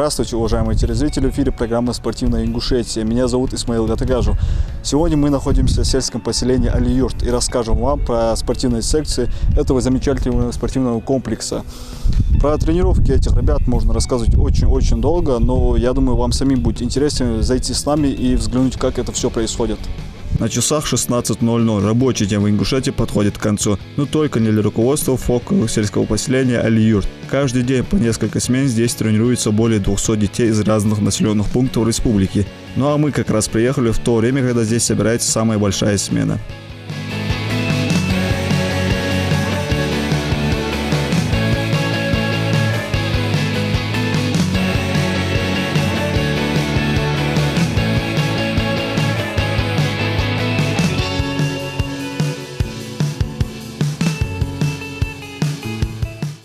Здравствуйте, уважаемые телезрители, в эфире программа «Спортивная Ингушетия». Меня зовут Исмаил Гатагажу. Сегодня мы находимся в сельском поселении Али-Юрт и расскажем вам про спортивные секции этого замечательного спортивного комплекса. Про тренировки этих ребят можно рассказывать очень-очень долго, но я думаю, вам самим будет интересно зайти с нами и взглянуть, как это все происходит. На часах 16:00 рабочий день в Ингушетии подходит к концу, но только не для руководства ФОК сельского поселения Али-Юрт. Каждый день по несколько смен здесь тренируются более 200 детей из разных населенных пунктов республики. Ну а мы как раз приехали в то время, когда здесь собирается самая большая смена.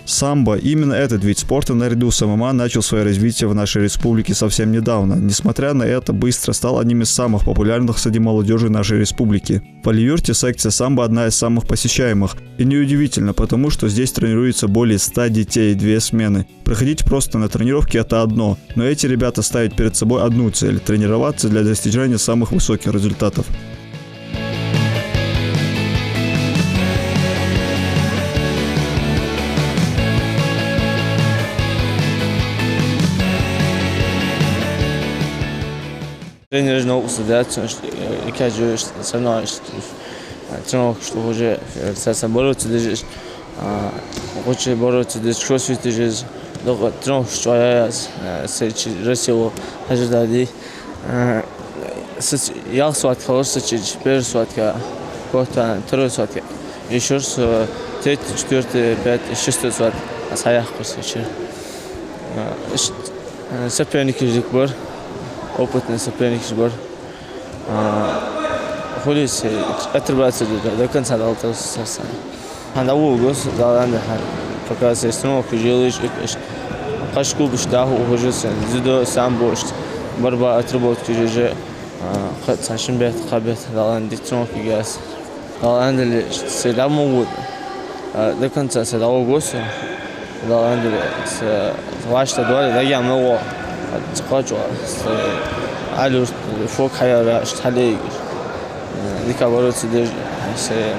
Самбо. Именно этот вид спорта наряду с ММА начал свое развитие в нашей республике совсем недавно. Несмотря на это, быстро стал одним из самых популярных среди молодежи нашей республики. В Али-Юрте секция самбо одна из самых посещаемых. И неудивительно, потому что здесь тренируется более 100 детей, 2 смены. Приходить просто на тренировки – это одно, но эти ребята ставят перед собой одну цель – тренироваться для достижения самых высоких результатов. Тренер научился делать, что я соревнуюсь, тренировка, что уже со бороться держишь, хочешь бороться держишь, кроссфит держишь, тренировка, что я Россию ожидаю. Я сват хороший, первый сват, второй сват, еще раз третий, четвертый, пятый, шестой сват, а саях курсовичер. Соперники ждут. Опытный соперник сбор. Ходить отрабатывать до конца долгосрочно. Хандаву гос даланде пока се тренировку делаешь, кашку бушта ухожусь, дзюдо самбо, борьба отработки же, сашимбет хабет даланде тренировки газ. Даланде се дамогут до конца се дал гос, даланде се вашта доля, да я много. تقاجوا على فوق حياة حليق ذكرى تدرج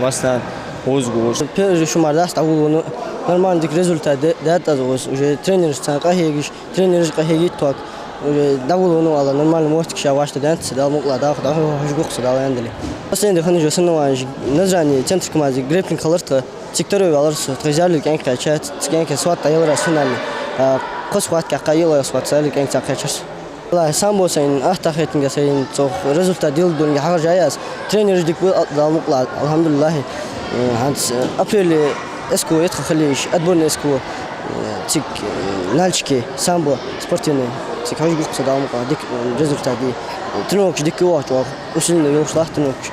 مثلا وزقوش بيرج شو مرداس تعودوا نورمال ديك ريزولتات دات أزوج وجه ترينر تنقهيجش ترينر قهيجي توك وجه داولوا نو على نورمال موت كشاواش تدانت سدال مقلا داخل هجوق سدال عندلي بس عندي خلنا جو سنوا نزراني تنتر كمازي جريبلين كلرت تكتروا بالرس تغزالي كأنك كاشات كأنك سوات طيارة سنالي قص وقت كقيلة سوات سالي كأنك تكاشرس والله سامبو سين أحتاجت إنك سين تو ريزولتات ديل دون حاجة جايز ترينر ديك دال مقلا الحمد لله هاد أبريل اسكو يدخل خليش أدبرني اسكو تيك نالشكي سامبو سبورتيني تيك هاج بوق صدام ديك ريزولتات دي тренировки дикий watch усиленно его шлах тренировки.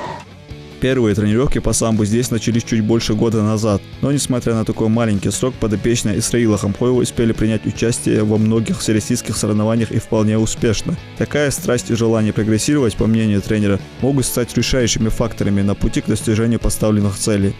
Первые тренировки по самбо здесь начались чуть больше года назад, но несмотря на такой маленький срок, подопечные Исраила Хамхоева успели принять участие во многих всероссийских соревнованиях и вполне успешно. Такая страсть и желание прогрессировать, по мнению тренера, могут стать решающими факторами на пути к достижению поставленных целей.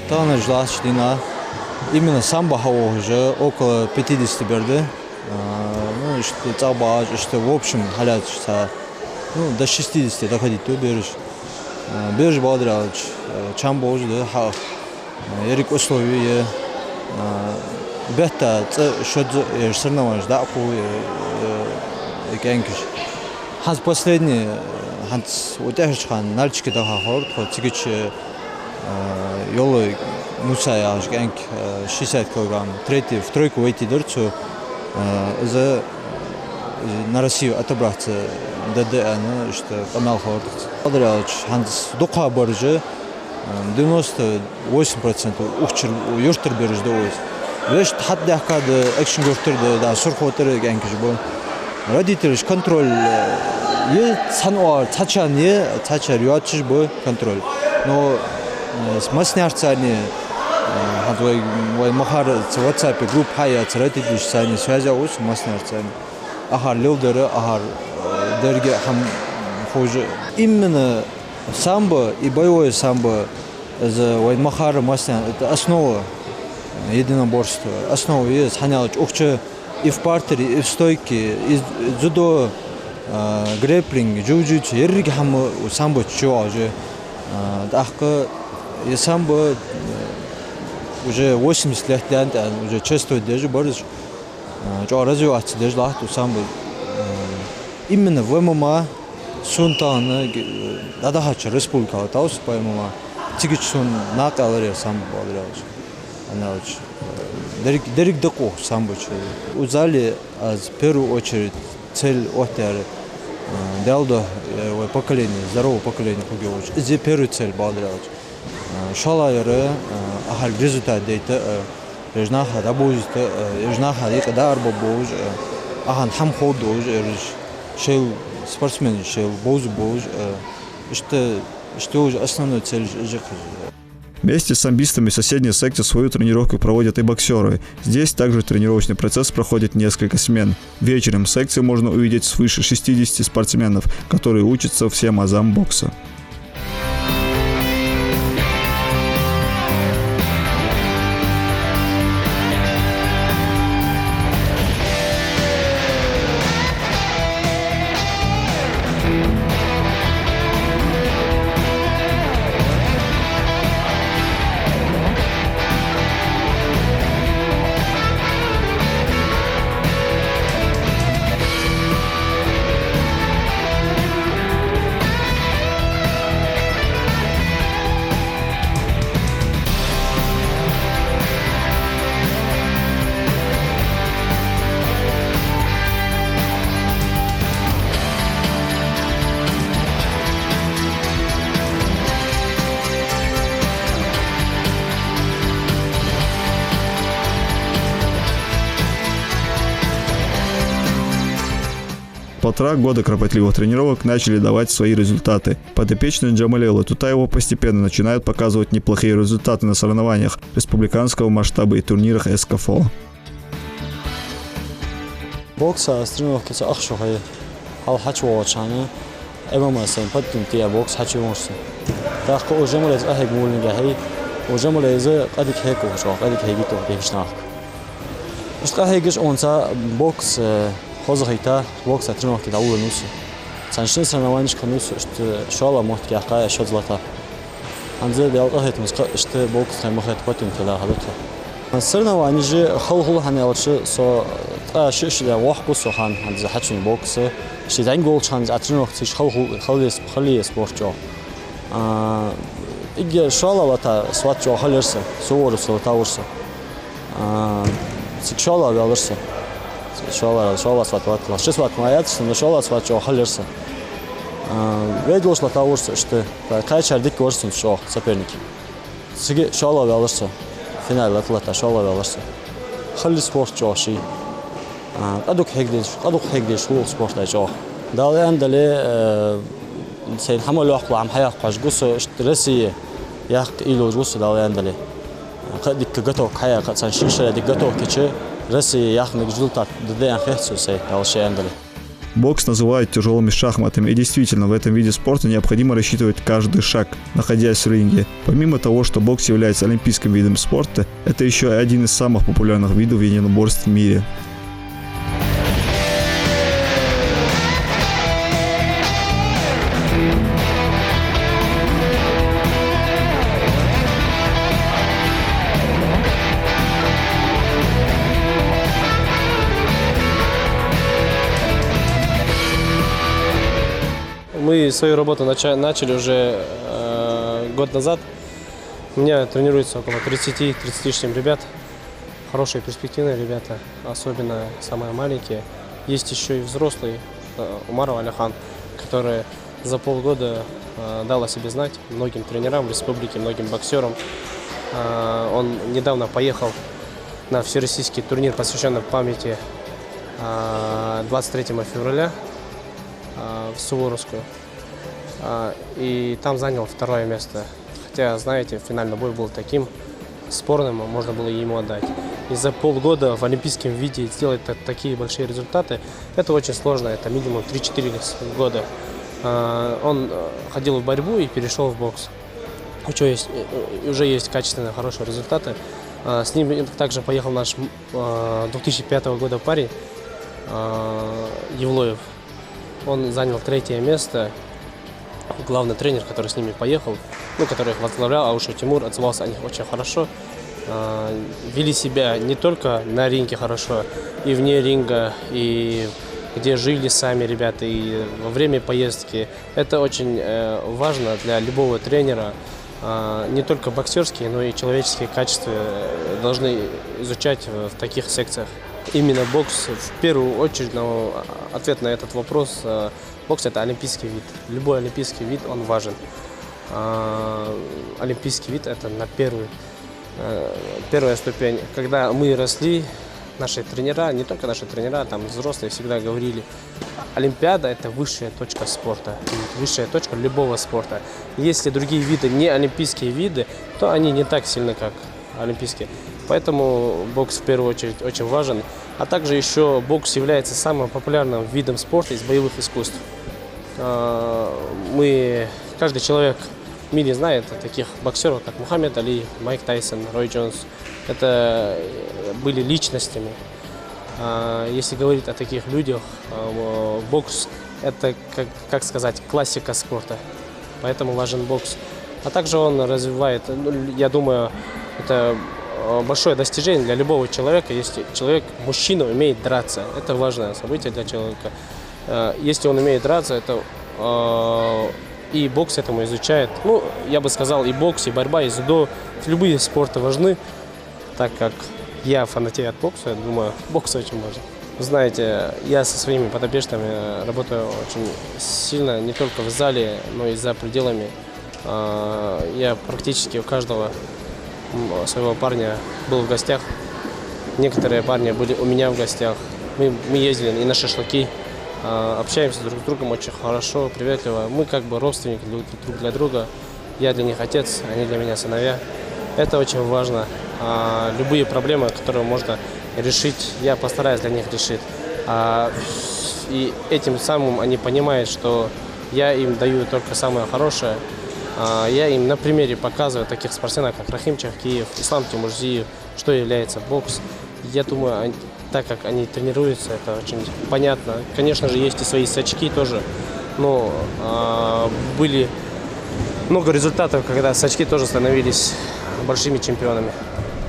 Тана Жлашлина. Именно самбо уже около 50 берды. Ну, что цаба, что в общем, халят, до 60 доходит, то берешь. Берешь бодралч, чамбо уже, да, ярик условия. Бета, что соревнования, да, по генкиш. Ханс последний, Ханс, вот я же хан, нальчики да хахор, то тигич Йолой Мусая генк 60 кг, третий в тройку войти дорцу за на Россию отобраться ДДН, что канал ходит. Подрядч Ханс Духа Боржи 98% ухчер юртер берж доуз. Веш хадда кады экшн юртерде да сурхотер генкиш бу. Родитель контроль е сануар цачан е цачар юатчиш бу контроль. Но с маснярцани хадвай махар WhatsApp групп хая родитель сани связываюсь с маснярцани. Ахар лилдеры ахар дерге хам хуже. Именно самбо и боевое самбо за Махара Маслян это основа единоборства. Основа есть ханял ухче и в партере, и в стойке, и дзюдо, грэпплинг, джиу-джитсу, ерриги хамы самбо чуа уже. Дахка и самбо уже 80 лет уже чувствует даже борщ. Чуа развиваться даже лахту самбо. Именно в ММА Сунтан Дадахача республика Таус по ММА. Тигичун накаларе самбо бодряж. Анач. Дерек дако самбо. Узали в первую очередь цель отер далдо поколение, здоровое поколение кугевоч. Это первая цель бодряж. Шалайре ахал результат дейта режнаха дабуз режнаха дика дарбо боз ахан хам ходож шел спортсмен шел боз что уже основная цель жизни. Вместе с самбистами в соседней секте свою тренировку проводят и боксеры. Здесь также тренировочный процесс проходит несколько смен. Вечером в секции можно увидеть свыше 60 спортсменов, которые учатся всем азам бокса. Полтора года кропотливых тренировок начали давать свои результаты. Подопечные Джамалела Тутаева постепенно начинают показывать неплохие результаты на соревнованиях республиканского масштаба и турнирах СКФО. Бокса с тренировки с Ахшухой, Ал-Хачуачани, ММА-сэн, подтинтия бокс Хачуаши. Так уже мы из Ахиг Мулингахи, уже мы из Адик Хеку, Адик Хегиту, Бехшнах. Что Ахигиш онца бокс Хозахита бокс тренировки даула нуси. Саншин соревнованиях нуси, что шала может кяхая счет злата. Анзе дал ахет что бокс хаймахет потенциал хадута. Соревнования же хал ханялчи со шишля вахкусу хан анзе хачун бокс. Шидайн гол хан тренировки хал спортчо. Иге шала лата сватчо халерса, суворус латаурса. Сикшала велерса. Шала сватват, шестьсот маят, что шала сватчо халерса. Ведь лошла таурса, что кайчар дик горстун шо соперники. Сиги шала велерса, финал атлета шала велерса. Хали спорт жоши. Адук хегдеш шул спорт жо. Далее андале сей хамал вахла ам хаяк пашгусо Россия як илоз гусо далее андале. Дик готов хаяк сан шишера дик готов киче. Россия яхнет результат, ДДН хехсусей, алшеендали. Бокс называют тяжелыми шахматами, и действительно в этом виде спорта необходимо рассчитывать каждый шаг, находясь в ринге. Помимо того, что бокс является олимпийским видом спорта, это еще и один из самых популярных видов единоборств в мире. Мы свою работу начали уже год назад. У меня тренируется около 30 с чем ребят. Хорошие перспективные ребята, особенно самые маленькие. Есть еще и взрослый Умаров Алихан, который за полгода дал о себе знать многим тренерам республики, многим боксерам. Он недавно поехал на всероссийский турнир, посвященный памяти 23 февраля в Суворовскую. И там занял 2-е место. Хотя, знаете, финальный бой был таким спорным, можно было ему отдать. И за полгода в олимпийском виде сделать такие большие результаты, это очень сложно, это минимум 3-4 года. Он ходил в борьбу и перешел в бокс. Уже есть качественные, хорошие результаты. С ним также поехал наш 2005 года парень Евлоев. Он занял 3-е место. Главный тренер, который с ними поехал, который их возглавлял, Аушу Тимур, отзывался о них очень хорошо. Вели себя не только на ринге хорошо, и вне ринга, и где жили сами ребята, и во время поездки. Это очень важно для любого тренера. Не только боксерские, но и человеческие качества должны изучать в таких секциях. Именно бокс, в первую очередь, ответ на этот вопрос, бокс – это олимпийский вид. Любой олимпийский вид, он важен. Олимпийский вид – это на первая ступень. Когда мы росли, наши тренера, не только наши тренера, там взрослые всегда говорили, Олимпиада – это высшая точка спорта, высшая точка любого спорта. Если другие виды не олимпийские виды, то они не так сильны, как олимпийские. Поэтому бокс в первую очередь очень важен. А также еще бокс является самым популярным видом спорта из боевых искусств. Каждый человек в мире знает таких боксеров, как Мухаммед Али, Майк Тайсон, Рой Джонс. Это были личностями. Если говорить о таких людях, бокс – это, как сказать, классика спорта. Поэтому важен бокс. А также он развивает, я думаю, это большое достижение для любого человека, если человек, мужчина, умеет драться. Это важное событие для человека. Если он умеет драться, это и бокс этому изучает. Я бы сказал, и бокс, и борьба, и дзюдо. Любые спорты важны, так как я фанатею от бокса, я думаю, бокс очень важен. Знаете, я со своими подопечными работаю очень сильно, не только в зале, но и за пределами. Я практически у каждого своего парня был в гостях. Некоторые парни были у меня в гостях. Мы ездили и на шашлыки, общаемся друг с другом очень хорошо, приветливо. Мы как бы родственники друг для друга. Я для них отец, они для меня сыновья. Это очень важно. Любые проблемы, которые можно решить, я постараюсь для них решить. И этим самым они понимают, что я им даю только самое хорошее. Я им на примере показываю таких спортсменов, как Рахим Чахкиев, Ислам Тимурзиев, что является бокс. Я думаю, так как они тренируются, это очень понятно. Конечно же, есть и свои сачки тоже, но были много результатов, когда сачки тоже становились большими чемпионами.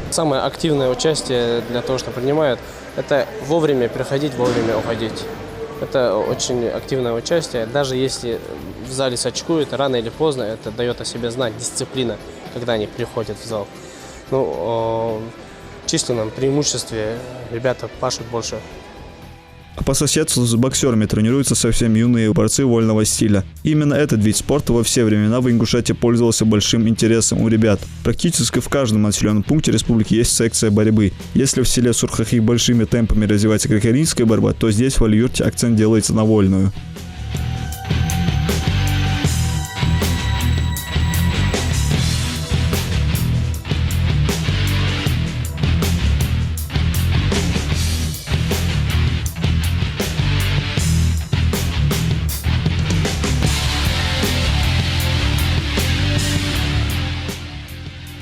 Самое активное участие для того, что принимают, это вовремя приходить, вовремя уходить. Это очень активное участие. Даже если в зале сачкуют, рано или поздно это дает о себе знать, дисциплина, когда они приходят в зал. В численном преимуществе ребята пашут больше. А по соседству с боксерами тренируются совсем юные борцы вольного стиля. Именно этот вид спорта во все времена в Ингушетии пользовался большим интересом у ребят. Практически в каждом населенном пункте республики есть секция борьбы. Если в селе Сурхахи большими темпами развивается греко-римская борьба, то здесь в Алиюрте акцент делается на вольную.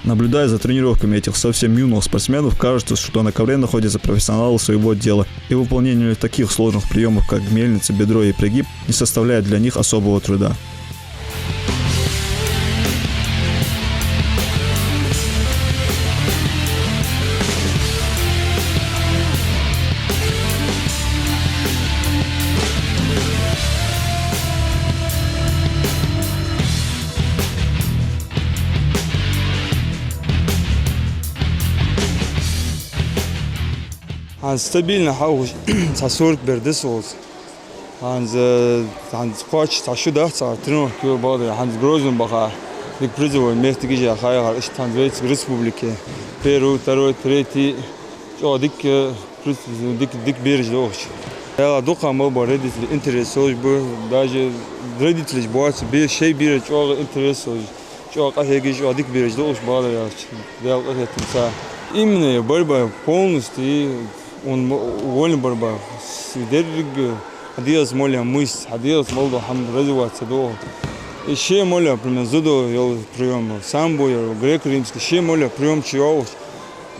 Наблюдая за тренировками этих совсем юных спортсменов, кажется, что на ковре находятся профессионалы своего дела, и выполнение таких сложных приемов, как мельница, бедро и пригиб, не составляет для них особого труда. стабильно хауш сасурк бердесос. Коч сашуда тренер кюбады Грозный баха. Дик призывой место где хая Ишт республики. Перу, второй, третий. Дик береж лох. Я духа мы родители интересуюсь бы даже родители боятся без шей береж интересуюсь. Дик береж лох бада я. Именно борьба полностью он уволен борьба. Свидетель Адиас моля мысль, адиас молодо хам развиваться до. Еще моля пример зудо я прием самбо я греко-римский. Еще моля прием чего.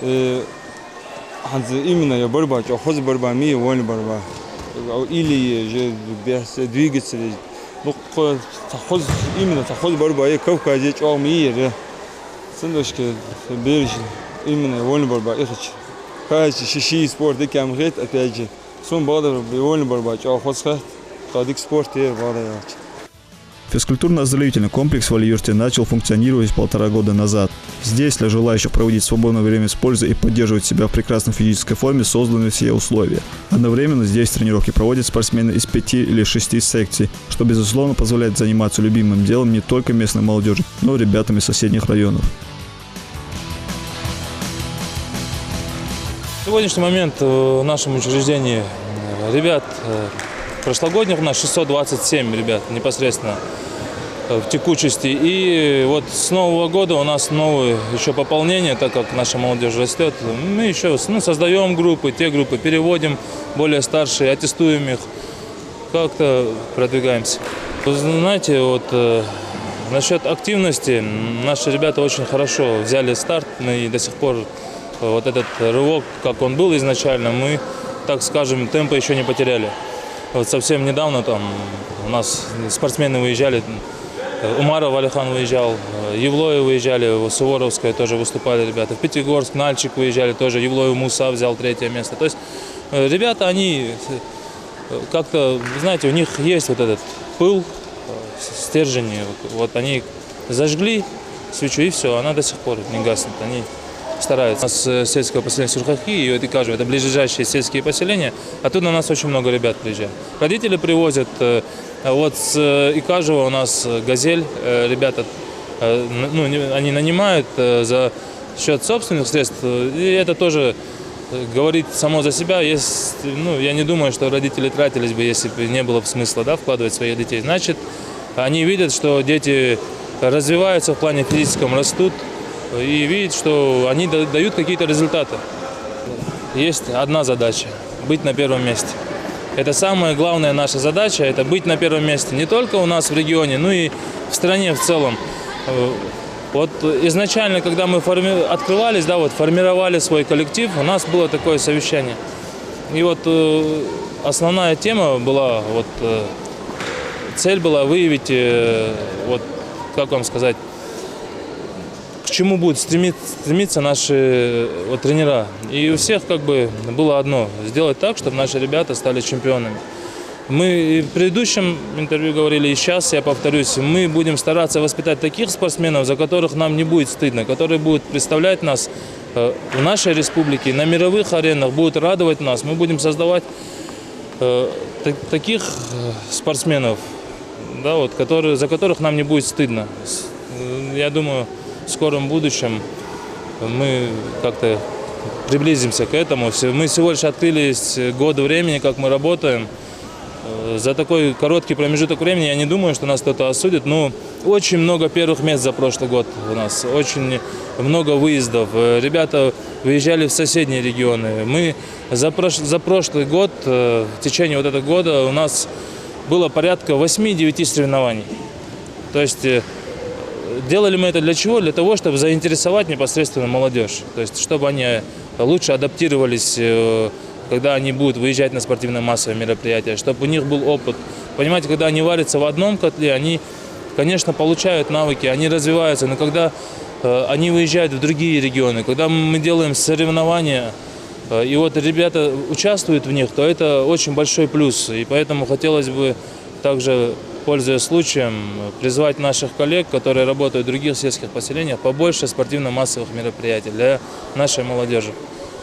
Именно я борьба, что хоз борьба ми уволен борьба. Или же без двигателей. Ну хоз именно хоз борьба я как казать что ми я. Сындошки береж именно уволен борьба. Ich кажется шиши спорт и камгет опять же. Физкультурно-оздоровительный комплекс в Алиюрте начал функционировать 1,5 года назад. Здесь для желающих проводить свободное время с пользой и поддерживать себя в прекрасной физической форме созданы все условия. Одновременно здесь тренировки проводят спортсмены из 5 или 6 секций, что безусловно позволяет заниматься любимым делом не только местной молодежи, но и ребятам из соседних районов. В сегодняшний момент в нашем учреждении ребят прошлогодних у нас 627 ребят непосредственно в текучести. И вот с Нового года у нас новое еще пополнение, так как наша молодежь растет. Мы еще создаем группы, те группы переводим, более старшие, аттестуем их, как-то продвигаемся. Вы знаете, вот насчет активности наши ребята очень хорошо взяли старт и до сих пор вот этот рывок, как он был изначально, мы, так скажем, темпа еще не потеряли. Вот совсем недавно там у нас спортсмены выезжали, Умаров Алихан выезжал, Евлоев выезжали, Суворовская тоже выступали ребята, в Пятигорск, Нальчик выезжали тоже, Евлоев Муса взял 3-е место. То есть ребята, они как-то, знаете, у них есть вот этот пыл, стержень, вот они зажгли свечу и все, она до сих пор не гаснет. Они стараются. У нас сельское поселение Сурхахи и Икажу, это ближайшие сельские поселения. Оттуда у нас очень много ребят приезжают. Родители привозят. Вот с Икажева у нас «Газель». Ребята, они нанимают за счет собственных средств. И это тоже говорит само за себя. Есть, я не думаю, что родители тратились бы, если бы не было смысла вкладывать в своих детей. Значит, они видят, что дети развиваются в плане физическом, растут. И видят, что они дают какие-то результаты. Есть одна задача – быть на первом месте. Это самая главная наша задача – это быть на первом месте. Не только у нас в регионе, но и в стране в целом. Вот изначально, когда мы открывались, формировали свой коллектив, у нас было такое совещание. И вот основная тема была, цель была выявить, как вам сказать, к чему будут стремиться наши тренера. И у всех было одно – сделать так, чтобы наши ребята стали чемпионами. Мы в предыдущем интервью говорили, и сейчас я повторюсь, мы будем стараться воспитать таких спортсменов, за которых нам не будет стыдно, которые будут представлять нас в нашей республике, на мировых аренах, будут радовать нас. Мы будем создавать таких спортсменов, за которых нам не будет стыдно. Я думаю, в скором будущем мы как-то приблизимся к этому. Мы всего лишь открылись год времени, как мы работаем. За такой короткий промежуток времени я не думаю, что нас кто-то осудит. Но очень много первых мест за прошлый год у нас. Очень много выездов. Ребята выезжали в соседние регионы. Мы за прошлый год, в течение этого года у нас было порядка 8-9 соревнований. То есть делали мы это для чего? Для того, чтобы заинтересовать непосредственно молодежь. То есть, чтобы они лучше адаптировались, когда они будут выезжать на спортивно-массовые мероприятия, чтобы у них был опыт. Понимаете, когда они варятся в одном котле, они, конечно, получают навыки, они развиваются, но когда они выезжают в другие регионы, когда мы делаем соревнования, и ребята участвуют в них, то это очень большой плюс. И поэтому хотелось бы также, пользуясь случаем, призвать наших коллег, которые работают в других сельских поселениях, побольше спортивно-массовых мероприятий для нашей молодежи,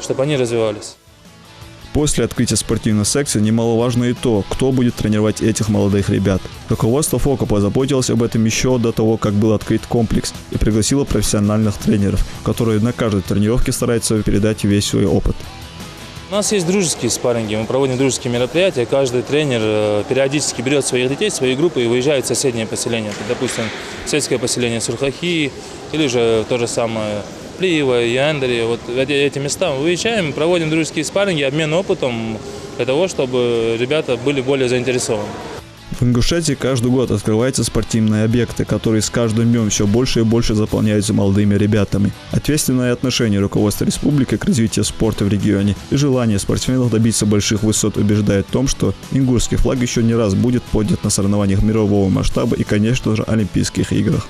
чтобы они развивались. После открытия спортивной секции немаловажно и то, кто будет тренировать этих молодых ребят. Руководство ФОКа позаботилось об этом еще до того, как был открыт комплекс, и пригласило профессиональных тренеров, которые на каждой тренировке стараются передать весь свой опыт. У нас есть дружеские спарринги, мы проводим дружеские мероприятия. Каждый тренер периодически берет своих детей, свои группы и выезжает в соседнее поселение. Это, допустим, сельское поселение Сурхахи или же то же самое Плиево, Яндери. Вот в эти места мы выезжаем, проводим дружеские спарринги, обмен опытом для того, чтобы ребята были более заинтересованы. В Ингушетии каждый год открываются спортивные объекты, которые с каждым днем все больше и больше заполняются молодыми ребятами. Ответственное отношение руководства республики к развитию спорта в регионе и желание спортсменов добиться больших высот убеждает в том, что ингушский флаг еще не раз будет поднят на соревнованиях мирового масштаба и, конечно же, Олимпийских играх.